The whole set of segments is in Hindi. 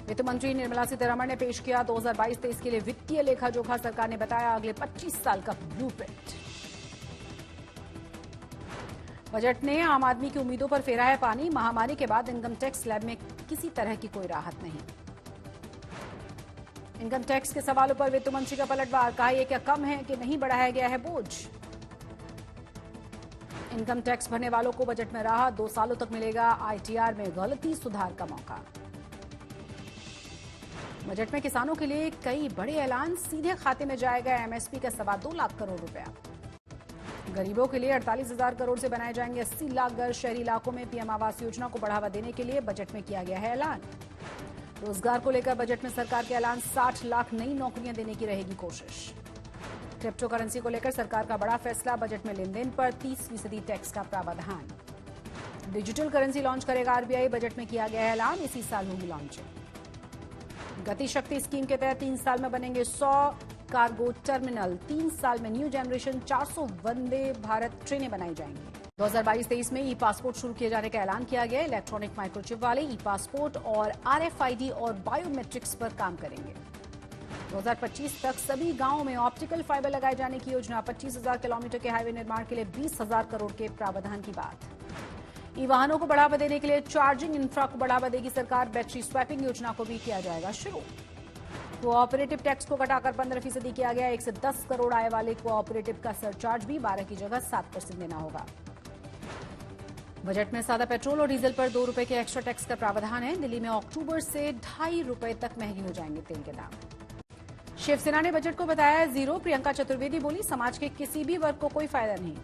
वित्त मंत्री निर्मला सीतारमण ने पेश किया 2022-23 के लिए वित्तीय लेखा जोखा। सरकार ने बताया अगले 25 साल का ब्लूप्रिंट। बजट ने आम आदमी की उम्मीदों पर फेरा है पानी। महामारी के बाद इनकम टैक्स स्लैब में किसी तरह की कोई राहत नहीं। इनकम टैक्स के सवालों पर वित्त मंत्री का पलटवार। कहा यह क्या कम है कि नहीं बढ़ाया गया है बोझ। इनकम टैक्स भरने वालों को बजट में राहत। 2 सालों तक मिलेगा आईटीआर में गलती सुधार का मौका। बजट में किसानों के लिए कई बड़े ऐलान। सीधे खाते में जाएगा एमएसपी का 2.25 लाख करोड़ रुपया। गरीबों के लिए 48,000 करोड़ से बनाए जाएंगे 80 लाख घर। शहरी इलाकों में पीएम आवास योजना को बढ़ावा देने के लिए बजट में किया गया है ऐलान। रोजगार को लेकर बजट में सरकार के ऐलान। 60 लाख नई नौकरियां देने की रहेगी कोशिश। क्रिप्टो करेंसी को लेकर सरकार का बड़ा फैसला। बजट में लेन देन पर 30% टैक्स का प्रावधान। डिजिटल करेंसी लॉन्च करेगा आरबीआई। बजट में किया गया ऐलान। इसी साल होगी लॉन्चिंग। गति शक्ति स्कीम के तहत 3 साल में बनेंगे 100 कार्गो टर्मिनल। 3 साल में न्यू जनरेशन 400 वंदे भारत ट्रेनें बनाई जाएंगी। 2022-23 में ई पासपोर्ट शुरू किए जाने का ऐलान किया गया। इलेक्ट्रॉनिक माइक्रोचिप वाले ई पासपोर्ट और आरएफआईडी और बायोमेट्रिक्स पर काम करेंगे। 2025 तक सभी गांवों में ऑप्टिकल फाइबर लगाए जाने की योजना। 25,000 किलोमीटर के हाईवे निर्माण के लिए 20,000 करोड़ के प्रावधान की बात। ई वाहनों को बढ़ावा देने के लिए चार्जिंग इंफ्रा को बढ़ावा देगी सरकार। बैटरी स्वैपिंग योजना को भी किया जाएगा शुरू। कोऑपरेटिव टैक्स को घटाकर 15% किया गया। 1 से 10 करोड़ आय वाले कोऑपरेटिव का सरचार्ज भी 12 की जगह 7% देना होगा। बजट में सादा पेट्रोल और डीजल पर 2 रुपए के एक्स्ट्रा टैक्स का प्रावधान है। दिल्ली में अक्टूबर से 2.5 रुपए तक महंगे हो जाएंगे तेल के दाम। शिवसेना ने बजट को बताया जीरो। प्रियंका चतुर्वेदी बोली समाज के किसी भी वर्ग को कोई फायदा नहीं।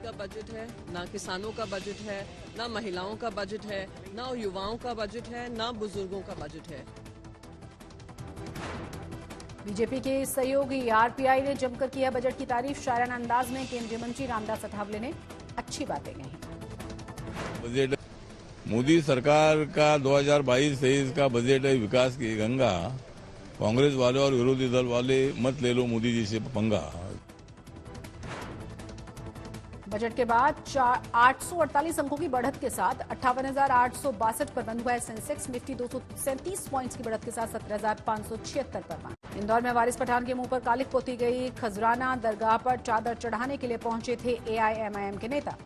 का बजट है ना, किसानों का बजट है ना, महिलाओं का बजट है ना, युवाओं का बजट है ना, बुजुर्गों का बजट है। बीजेपी के सहयोगी आरपीआई ने जमकर किया बजट की तारीफ। शायराना अंदाज में केंद्रीय मंत्री रामदास अठावले ने अच्छी बातें कही। बजट मोदी सरकार का 2022-23 का बजट है विकास की गंगा। कांग्रेस वाले और विरोधी दल वाले मत ले लो मोदी जी से पंगा। बजट के बाद 848 अंकों की बढ़त के साथ 58,862 पर बंद हुआ है सेंसेक्स। निफ्टी 237 पॉइंट्स की बढ़त के साथ 17,576 पर बंद। इंदौर में वारिस पठान के मुंह पर कालिख पोती गई। खजराना दरगाह पर चादर चढ़ाने के लिए पहुंचे थे एआईएमआईएम के नेता।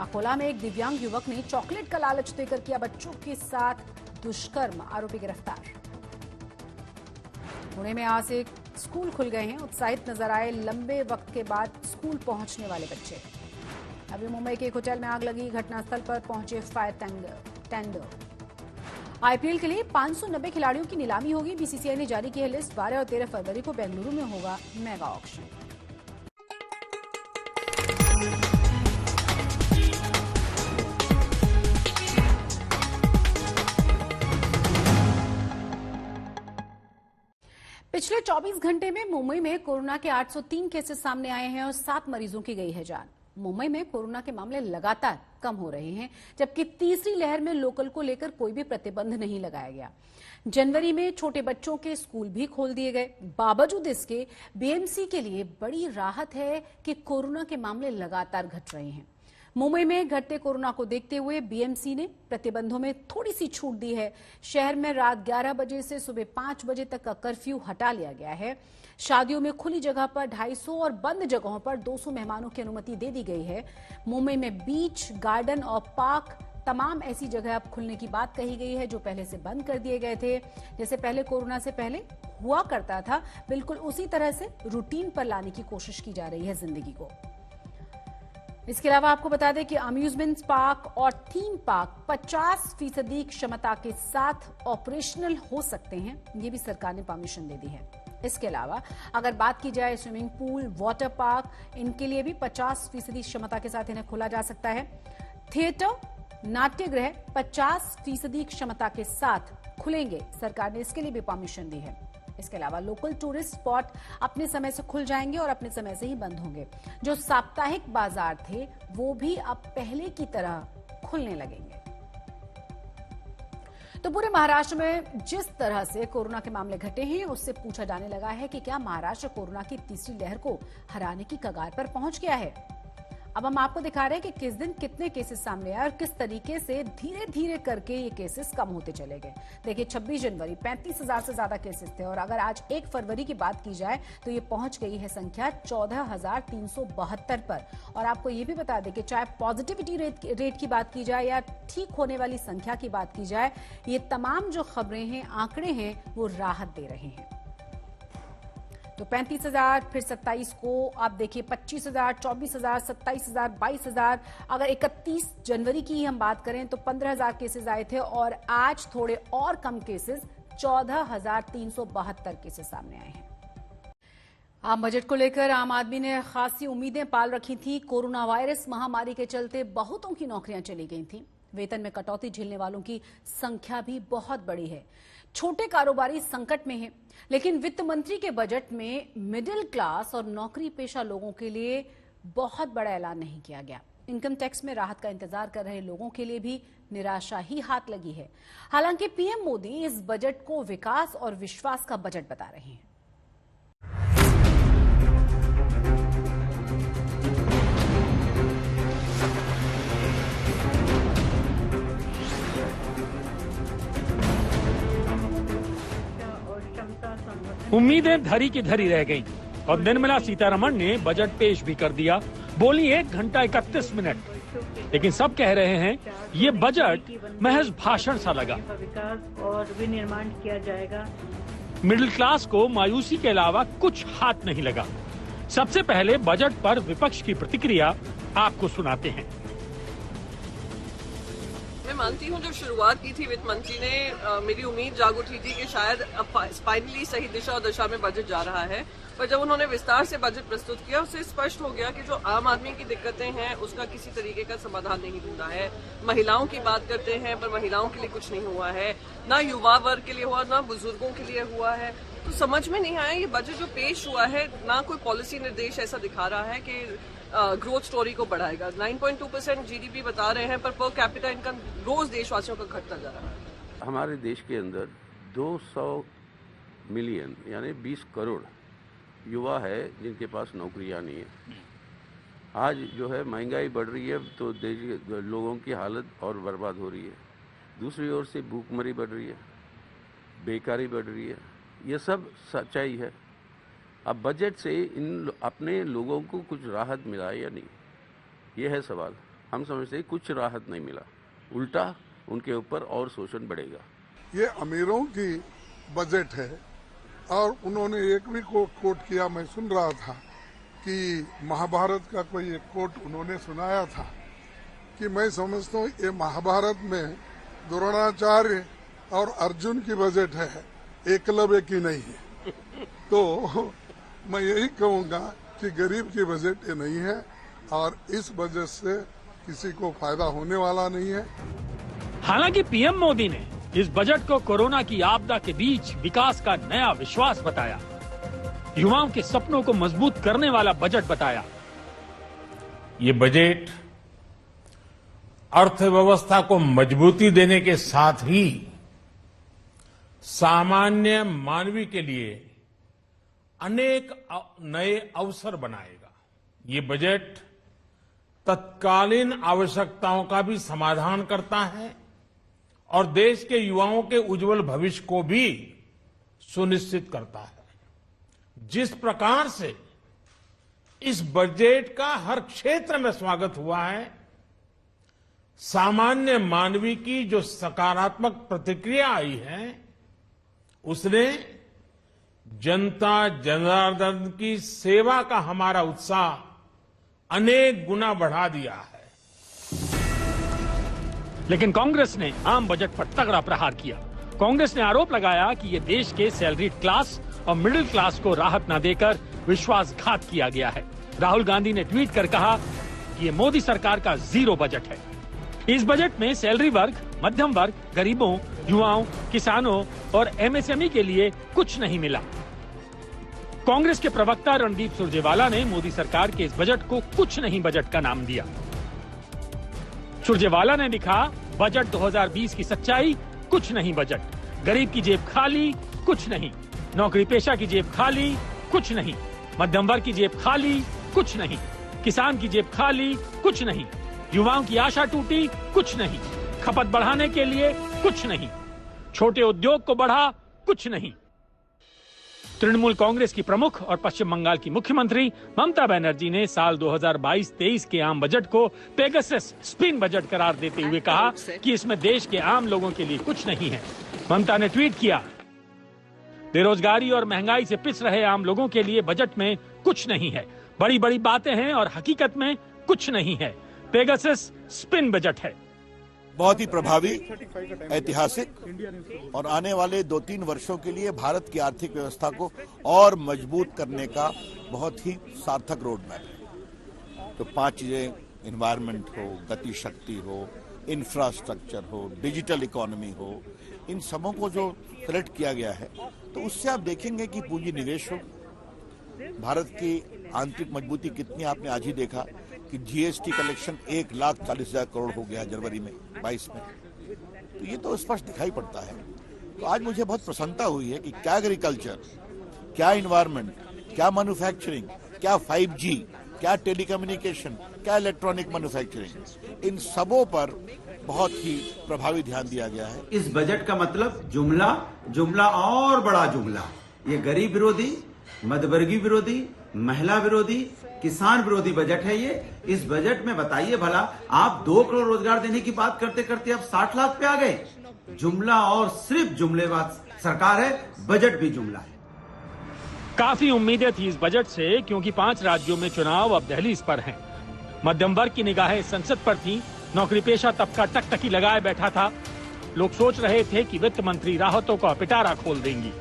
अकोला में एक दिव्यांग युवक ने चॉकलेट का लालच देकर किया बच्चों के साथ दुष्कर्म। आरोपी गिरफ्तार। पुणे में आज से स्कूल खुल गए हैं। उत्साहित नजर आए लंबे वक्त के बाद स्कूल पहुंचने वाले बच्चे। अभी मुंबई के एक होटल में आग लगी। घटनास्थल पर पहुंचे फायर टेंडर। आईपीएल के लिए 590 खिलाड़ियों की नीलामी होगी। बीसीसीआई ने जारी की है लिस्ट। 12 और 13 फरवरी को बेंगलुरु में होगा मेगा ऑक्शन। पिछले 24 घंटे में मुंबई में कोरोना के 803 केसेस सामने आए हैं और 7 मरीजों की गई है जान। मुंबई में कोरोना के मामले लगातार कम हो रहे हैं, जबकि तीसरी लहर में लोकल को लेकर कोई भी प्रतिबंध नहीं लगाया गया। जनवरी में छोटे बच्चों के स्कूल भी खोल दिए गए। बावजूद इसके बीएमसी के लिए बड़ी राहत है कि कोरोना के मामले लगातार घट रहे हैं। मुंबई में घटते कोरोना को देखते हुए बीएमसी ने प्रतिबंधों में थोड़ी सी छूट दी है। शहर में रात 11 बजे से सुबह 5 बजे तक का कर्फ्यू हटा लिया गया है। शादियों में खुली जगह पर 250 और बंद जगहों पर 200 मेहमानों की अनुमति दे दी गई है। मुंबई में बीच, गार्डन और पार्क तमाम ऐसी जगह अब खुलने की बात कही गई है जो पहले से बंद कर दिए गए थे। जैसे पहले कोरोना से पहले हुआ करता था, बिल्कुल उसी तरह से रूटीन पर लाने की कोशिश की जा रही है जिंदगी को। इसके अलावा आपको बता दें कि अम्यूजमेंट पार्क और थीम पार्क 50% क्षमता के साथ ऑपरेशनल हो सकते हैं। ये भी सरकार ने परमिशन दे दी है। इसके अलावा अगर बात की जाए स्विमिंग पूल, वाटर पार्क, इनके लिए भी 50% क्षमता के साथ इन्हें खोला जा सकता है। थिएटर, नाट्यगृह 50% क्षमता के साथ खुलेंगे। सरकार ने इसके लिए भी परमिशन दी है। इसके अलावा लोकल टूरिस्ट स्पॉट अपने समय से खुल जाएंगे और अपने समय से ही बंद होंगे। जो साप्ताहिक बाजार थे वो भी अब पहले की तरह खुलने लगेंगे। तो पूरे महाराष्ट्र में जिस तरह से कोरोना के मामले घटे हैं, उससे पूछा जाने लगा है कि क्या महाराष्ट्र कोरोना की तीसरी लहर को हराने की कगार पर पहुंच गया है। अब हम आपको दिखा रहे हैं कि किस दिन कितने केसेस सामने आए और किस तरीके से धीरे धीरे करके ये केसेस कम होते चले गए। देखिए 26 जनवरी 35,000 से ज्यादा केसेस थे और अगर आज 1 फरवरी की बात की जाए तो ये पहुंच गई है संख्या 14,372 पर। और आपको ये भी बता दें कि चाहे पॉजिटिविटी रेट की बात की जाए या ठीक होने वाली संख्या की बात की जाए, ये तमाम जो खबरें हैं, आंकड़े हैं, वो राहत दे रहे हैं। तो 35,000, फिर 27 को आप देखिए 25,000, 24,000, 27,000, 22,000। अगर 31 जनवरी की हम बात करें तो 15,000 केसेस आए थे और आज थोड़े और कम केसेस 14,372 केसेस सामने आए हैं। आम बजट को लेकर आम आदमी ने खासी उम्मीदें पाल रखी थी। कोरोना वायरस महामारी के चलते बहुतों की नौकरियां चली गई थी। वेतन में कटौती झेलने वालों की संख्या भी बहुत बड़ी है। छोटे कारोबारी संकट में हैं, लेकिन वित्त मंत्री के बजट में मिडिल क्लास और नौकरी पेशा लोगों के लिए बहुत बड़ा ऐलान नहीं किया गया। इनकम टैक्स में राहत का इंतजार कर रहे लोगों के लिए भी निराशा ही हाथ लगी है। हालांकि पीएम मोदी इस बजट को विकास और विश्वास का बजट बता रहे हैं। उम्मीदें धरी की धरी रह गईं और निर्मला सीतारमण ने बजट पेश भी कर दिया। बोली 1 घंटा 31 मिनट, लेकिन सब कह रहे हैं ये बजट महज भाषण सा लगा। विकास और विनिर्माण किया जाएगा। मिडिल क्लास को मायूसी के अलावा कुछ हाथ नहीं लगा। सबसे पहले बजट पर विपक्ष की प्रतिक्रिया आपको सुनाते हैं। मैं मानती हूँ जब शुरुआत की थी वित्त मंत्री ने, मेरी उम्मीद जाग उठी थी कि शायद फाइनली सही दिशा और दशा में बजट जा रहा है। पर जब उन्होंने विस्तार से बजट प्रस्तुत किया, उससे स्पष्ट हो गया कि जो आम आदमी की दिक्कतें हैं उसका किसी तरीके का समाधान नहीं ढूंढा है। महिलाओं की बात करते हैं पर महिलाओं के लिए कुछ नहीं हुआ है, ना युवा वर्ग के लिए हुआ, ना बुजुर्गों के लिए हुआ है। तो समझ में नहीं आया ये बजट जो पेश हुआ है, ना कोई पॉलिसी निर्देश ऐसा दिखा रहा है कि ग्रोथ स्टोरी को बढ़ाएगा। 9.2% जीडीपी बता रहे हैं पर कैपिटा इनकम रोज देशवासियों का घटता जा रहा है। हमारे देश के अंदर 200 मिलियन यानी 20 करोड़ युवा है जिनके पास नौकरियां नहीं है। आज जो है महंगाई बढ़ रही है तो देश लोगों की हालत और बर्बाद हो रही है। दूसरी ओर से भूखमरी बढ़ रही है, बेकारी बढ़ रही है। ये सब सच्चाई है। अब बजट से इन अपने लोगों को कुछ राहत मिला या नहीं, ये है सवाल। हम समझते हैं कुछ राहत नहीं मिला, उल्टा उनके ऊपर और शोषण बढ़ेगा। ये अमीरों की बजट है और उन्होंने एक भी कोट किया। मैं सुन रहा था कि महाभारत का कोई एक कोट उन्होंने सुनाया था कि मैं समझता हूँ ये महाभारत में द्रोणाचार्य और अर्जुन की बजट है, एकलव्य की नहीं है। तो मैं यही कहूँगा कि गरीब की बजट ये नहीं है और इस बजट से किसी को फायदा होने वाला नहीं है। हालांकि पीएम मोदी ने इस बजट को कोरोना की आपदा के बीच विकास का नया विश्वास बताया, युवाओं के सपनों को मजबूत करने वाला बजट बताया। ये बजट अर्थव्यवस्था को मजबूती देने के साथ ही सामान्य मानवी के लिए अनेक नए अवसर बनाएगा। ये बजट तत्कालीन आवश्यकताओं का भी समाधान करता है और देश के युवाओं के उज्जवल भविष्य को भी सुनिश्चित करता है। जिस प्रकार से इस बजट का हर क्षेत्र में स्वागत हुआ है, सामान्य मानवी की जो सकारात्मक प्रतिक्रिया आई है, उसने जनता जनार्दन की सेवा का हमारा उत्साह अनेक गुना बढ़ा दिया है। लेकिन कांग्रेस ने आम बजट पर तगड़ा प्रहार किया। कांग्रेस ने आरोप लगाया कि ये देश के सैलरीड क्लास और मिडिल क्लास को राहत न देकर विश्वासघात किया गया है। राहुल गांधी ने ट्वीट कर कहा कि ये मोदी सरकार का जीरो बजट है। इस बजट में सैलरी वर्ग, मध्यम वर्ग, गरीबों, युवाओं, किसानों और एमएसएमई के लिए कुछ नहीं मिला। कांग्रेस के प्रवक्ता रणदीप सुरजेवाला ने मोदी सरकार के इस बजट को कुछ नहीं बजट का नाम दिया। सुरजेवाला ने लिखा, बजट 2020 की सच्चाई, कुछ नहीं बजट। गरीब की जेब खाली, कुछ नहीं। नौकरी पेशा की जेब खाली, कुछ नहीं। मध्यम वर्ग की जेब खाली, कुछ नहीं। किसान की जेब खाली, कुछ नहीं। युवाओं की आशा टूटी, कुछ नहीं। खपत बढ़ाने के लिए कुछ नहीं। छोटे उद्योग को बढ़ा, कुछ नहीं। तृणमूल कांग्रेस की प्रमुख और पश्चिम बंगाल की मुख्यमंत्री ममता बनर्जी ने साल 2022-23 के आम बजट को पेगासस स्पिन बजट करार देते हुए कहा कि इसमें देश के आम लोगों के लिए कुछ नहीं है। ममता ने ट्वीट किया, बेरोजगारी और महंगाई से पिस रहे आम लोगों के लिए बजट में कुछ नहीं है। बड़ी बड़ी बातें हैं और हकीकत में कुछ नहीं है। पेगासस स्पिन बजट है। बहुत ही प्रभावी, ऐतिहासिक और आने वाले 2-3 वर्षों के लिए भारत की आर्थिक व्यवस्था को और मजबूत करने का बहुत ही सार्थक रोड मैप है। तो 5 चीजें, एनवायरनमेंट हो, गति शक्ति हो, इंफ्रास्ट्रक्चर हो, डिजिटल इकोनॉमी हो, इन सबों को जो सेलेक्ट किया गया है, तो उससे आप देखेंगे कि पूंजी निवेश हो, भारत की आंतरिक मजबूती कितनी, आपने आज ही देखा कि जीएसटी कलेक्शन 1,40,000 करोड़ हो गया जनवरी में 22 में। तो ये तो स्पष्ट दिखाई पड़ता है। तो आज मुझे बहुत प्रसन्नता हुई है कि क्या एग्रीकल्चर, क्या इन्वायरमेंट, क्या मैन्युफैक्चरिंग, क्या 5G, क्या टेलीकम्युनिकेशन, क्या इलेक्ट्रॉनिक मैन्युफैक्चरिंग, इन सबों पर बहुत ही प्रभावी ध्यान दिया गया है। इस बजट का मतलब जुमला और बड़ा जुमला। ये गरीब विरोधी, मध्यवर्गीय विरोधी, महिला विरोधी, किसान विरोधी बजट है ये। इस बजट में बताइए भला, आप 2 करोड़ रोजगार देने की बात करते करते अब 60 लाख पे आ गए। जुमला और सिर्फ जुमलेबाज सरकार है, बजट भी जुमला है। काफी उम्मीदें थी इस बजट से, क्योंकि 5 राज्यों में चुनाव अब दहलीज पर हैं। मध्यम वर्ग की निगाहें संसद पर थीं, नौकरी पेशा तबका टकटकी लगाए बैठा था। लोग सोच रहे थे कि वित्त मंत्री राहतों का पिटारा खोल देंगी।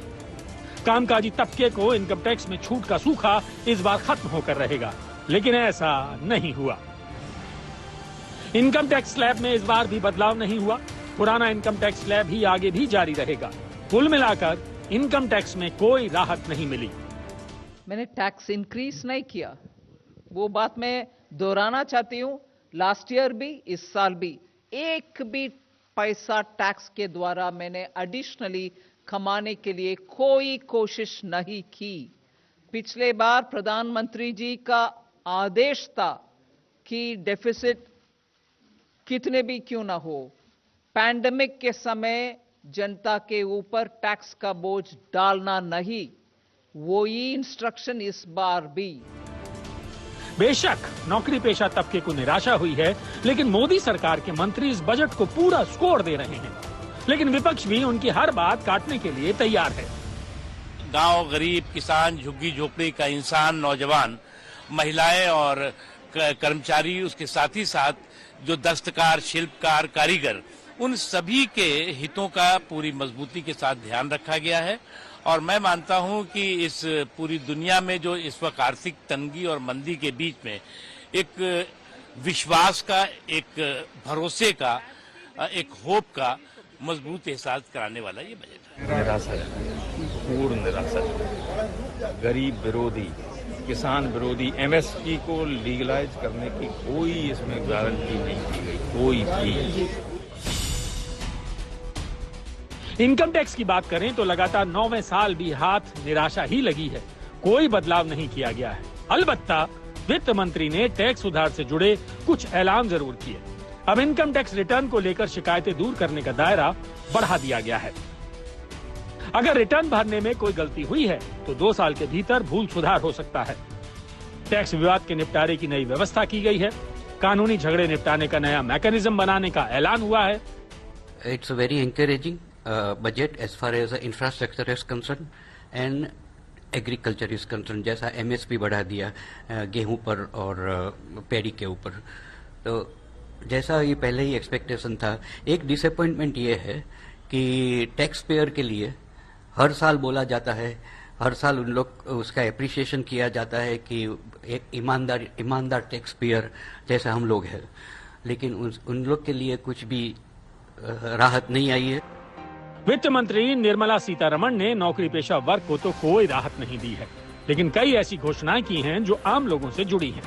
कामकाजी तबके को इनकम टैक्स में छूट का सूखा इस बार खत्म होकर रहेगा, लेकिन ऐसा नहीं हुआ। इनकम टैक्स स्लैब में इस बार भी बदलाव नहीं हुआ। पुराना इनकम टैक्स स्लैब ही आगे भी जारी रहेगा। कुल मिलाकर इनकम टैक्स में कोई राहत नहीं मिली। मैंने टैक्स इंक्रीज नहीं किया, वो बात मैं दोहराना चाहती हूँ। लास्ट ईयर भी, इस साल भी, एक भी पैसा टैक्स के द्वारा मैंने एडिशनली कमाने के लिए कोई कोशिश नहीं की। पिछले बार प्रधानमंत्री जी का आदेश था कि डेफिसिट कितने भी क्यों ना हो, पैंडेमिक के समय जनता के ऊपर टैक्स का बोझ डालना नहीं। वही इंस्ट्रक्शन इस बार भी। बेशक नौकरी पेशा तबके को निराशा हुई है, लेकिन मोदी सरकार के मंत्री इस बजट को पूरा स्कोर दे रहे हैं। लेकिन विपक्ष भी उनकी हर बात काटने के लिए तैयार है। गांव, गरीब, किसान, झुग्गी झोपड़ी का इंसान, नौजवान, महिलाएं और कर्मचारी, उसके साथ ही साथ जो दस्तकार, शिल्पकार, कारीगर, उन सभी के हितों का पूरी मजबूती के साथ ध्यान रखा गया है। और मैं मानता हूं कि इस पूरी दुनिया में जो इस वक्त आर्थिक तंगी और मंदी के बीच में एक विश्वास का, एक भरोसे का, एक होप का मजबूत एहसास कराने वाला ये बजट है। निराशा है, पूर्ण निराशा है। गरीब विरोधी, किसान विरोधी, एमएसपी को लीगलाइज करने की कोई इसमें गारंटी नहीं दी गई, कोई भी। इनकम टैक्स की बात करें तो लगातार 9वें साल भी हाथ निराशा ही लगी है। कोई बदलाव नहीं किया गया है। अलबत्ता वित्त मंत्री ने टैक्स सुधार से जुड़े कुछ ऐलान जरूर किए। अब इनकम टैक्स रिटर्न को लेकर शिकायतें दूर करने का दायरा बढ़ा दिया गया है। अगर रिटर्न भरने में कोई गलती हुई है तो 2 साल के भीतर भूल सुधार हो सकता है। टैक्स विवाद के निपटारे की नई व्यवस्था की गई है। कानूनी झगड़े निपटाने का नया मैकेनिज्म बनाने का ऐलान हुआ है। It's very encouraging budget as far as infrastructure is concerned and agriculture is concerned। जैसा MSP बढ़ा दिया गेहूं पर और पैडी के ऊपर, तो जैसा ये पहले ही एक्सपेक्टेशन था। एक डिसअपॉइंटमेंट ये है कि टैक्स पेयर के लिए हर साल बोला जाता है, हर साल उन लोग उसका एप्रिसिएशन किया जाता है कि एक ईमानदार टैक्स पेयर जैसा हम लोग हैं, लेकिन उन लोग के लिए कुछ भी राहत नहीं आई है। वित्त मंत्री निर्मला सीतारमण ने नौकरी पेशा वर्ग को तो कोई राहत नहीं दी है, लेकिन कई ऐसी घोषणाएं की हैं जो आम लोगों से जुड़ी हैं।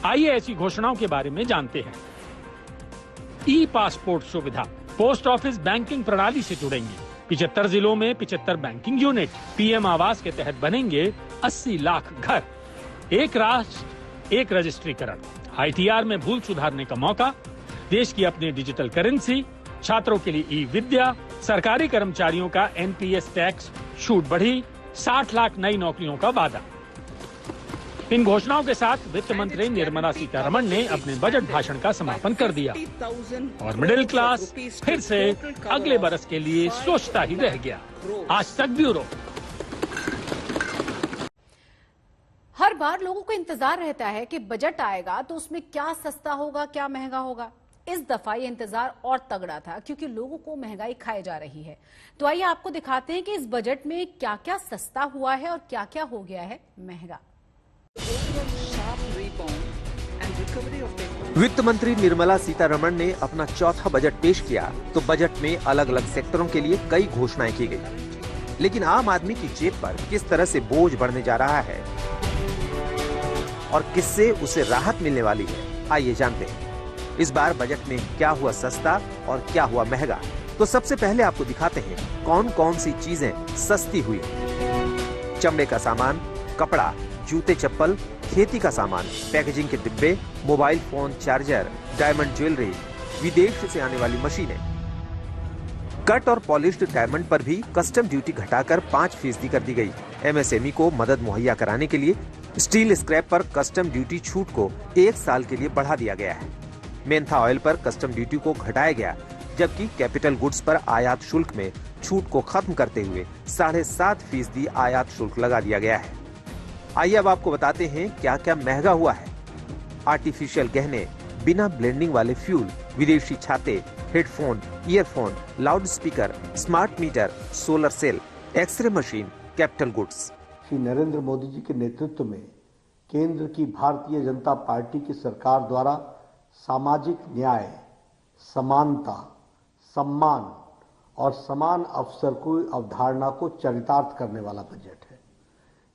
आइए ऐसी घोषणाओं के बारे में जानते हैं। ई पासपोर्ट सुविधा पोस्ट ऑफिस बैंकिंग प्रणाली से जुड़ेंगी। 75 जिलों में 75 बैंकिंग यूनिट। पीएम आवास के तहत बनेंगे 80 लाख घर। एक राष्ट्र एक रजिस्ट्रीकरण, ITR में भूल सुधारने का मौका, देश की अपनी डिजिटल करेंसी, छात्रों के लिए ई-विद्या, सरकारी कर्मचारियों का NPS टैक्स छूट बढ़ी, 60 लाख नई नौकरियों का वादा। इन घोषणाओं के साथ वित्त मंत्री निर्मला सीतारमण ने अपने बजट भाषण का समापन कर दिया और मिडिल क्लास फिर से अगले बरस के लिए सोचता ही रह गया। आज तक ब्यूरो। हर बार लोगों को इंतजार रहता है कि बजट आएगा तो उसमें क्या सस्ता होगा, क्या महंगा होगा। इस दफा ये इंतजार और तगड़ा था क्योंकि लोगों को महंगाई खाए जा रही है। तो आइए आपको दिखाते हैं कि इस बजट में क्या क्या सस्ता हुआ है और क्या क्या हो गया है महंगा। वित्त मंत्री निर्मला सीतारमण ने अपना चौथा बजट पेश किया तो बजट में अलग अलग सेक्टरों के लिए कई घोषणाएं की गई, लेकिन आम आदमी की जेब पर किस तरह से बोझ बढ़ने जा रहा है और किससे उसे राहत मिलने वाली है, आइए जानते हैं। इस बार बजट में क्या हुआ सस्ता और क्या हुआ महंगा। तो सबसे पहले आपको दिखाते हैं कौन कौन सी चीजें सस्ती हुई। चमड़े का सामान, कपड़ा, जूते चप्पल, खेती का सामान, पैकेजिंग के डिब्बे, mobile phone, charger, diamond jewellery, विदेश से आने वाली मशीनें। कट और पॉलिश्ड डायमंड पर भी कस्टम ड्यूटी घटाकर 5% कर दी गई। MSME को मदद मुहैया कराने के लिए स्टील स्क्रैप पर कस्टम ड्यूटी छूट को 1 साल के लिए बढ़ा दिया गया है। मेंथा ऑयल पर कस्टम ड्यूटी को घटाया गया, जबकि कैपिटल गुड्स पर आयात शुल्क में छूट को खत्म करते हुए 7.5% आयात शुल्क लगा दिया गया है। आइए अब आपको बताते हैं क्या क्या महंगा हुआ है। आर्टिफिशियल गहने, बिना ब्लेंडिंग वाले फ्यूल, विदेशी छाते, headphone, earphone, loud speaker, smart meter, solar cell, x-ray machine, capital goods. Shri Narendra Modi ji के नेतृत्व में केंद्र की भारतीय जनता पार्टी की सरकार द्वारा सामाजिक न्याय, समानता, सम्मान और समान अवसर की अवधारणा को चरितार्थ करने वाला बजट है।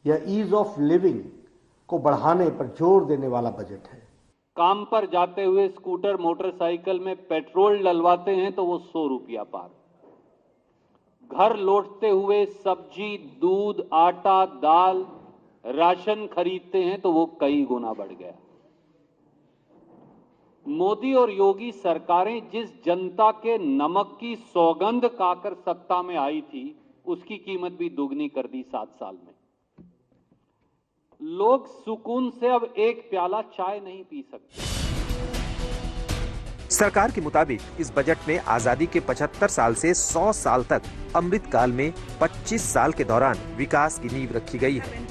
यह ईज ऑफ लिविंग को बढ़ाने पर जोर देने वाला बजट है। काम पर जाते हुए स्कूटर, मोटरसाइकिल में पेट्रोल डलवाते हैं तो वो 100 रुपया पार। घर लौटते हुए सब्जी, दूध, आटा, दाल, राशन खरीदते हैं तो वो कई गुना बढ़ गया। मोदी और योगी सरकारें जिस जनता के नमक की सौगंध खाकर सत्ता में आई थी, उसकी कीमत भी दुगनी कर दी 7 साल में। लोग सुकून से अब एक प्याला चाय नहीं पी सकते। सरकार के मुताबिक इस बजट में आजादी के 75 साल से 100 साल तक अमृत काल में 25 साल के दौरान विकास की नींव रखी गई है।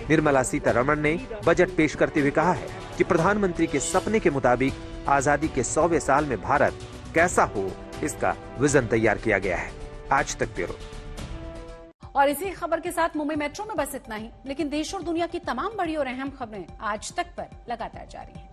निर्मला सीतारमण ने बजट पेश करते हुए कहा है कि प्रधानमंत्री के सपने के मुताबिक आजादी के 100वें साल में भारत कैसा हो, इसका विजन तैयार किया गया है। आज तक ब्यूरो। और इसी खबर के साथ मुंबई मेट्रो में बस इतना ही, लेकिन देश और दुनिया की तमाम बड़ी और अहम खबरें आज तक पर लगातार जारी हैं।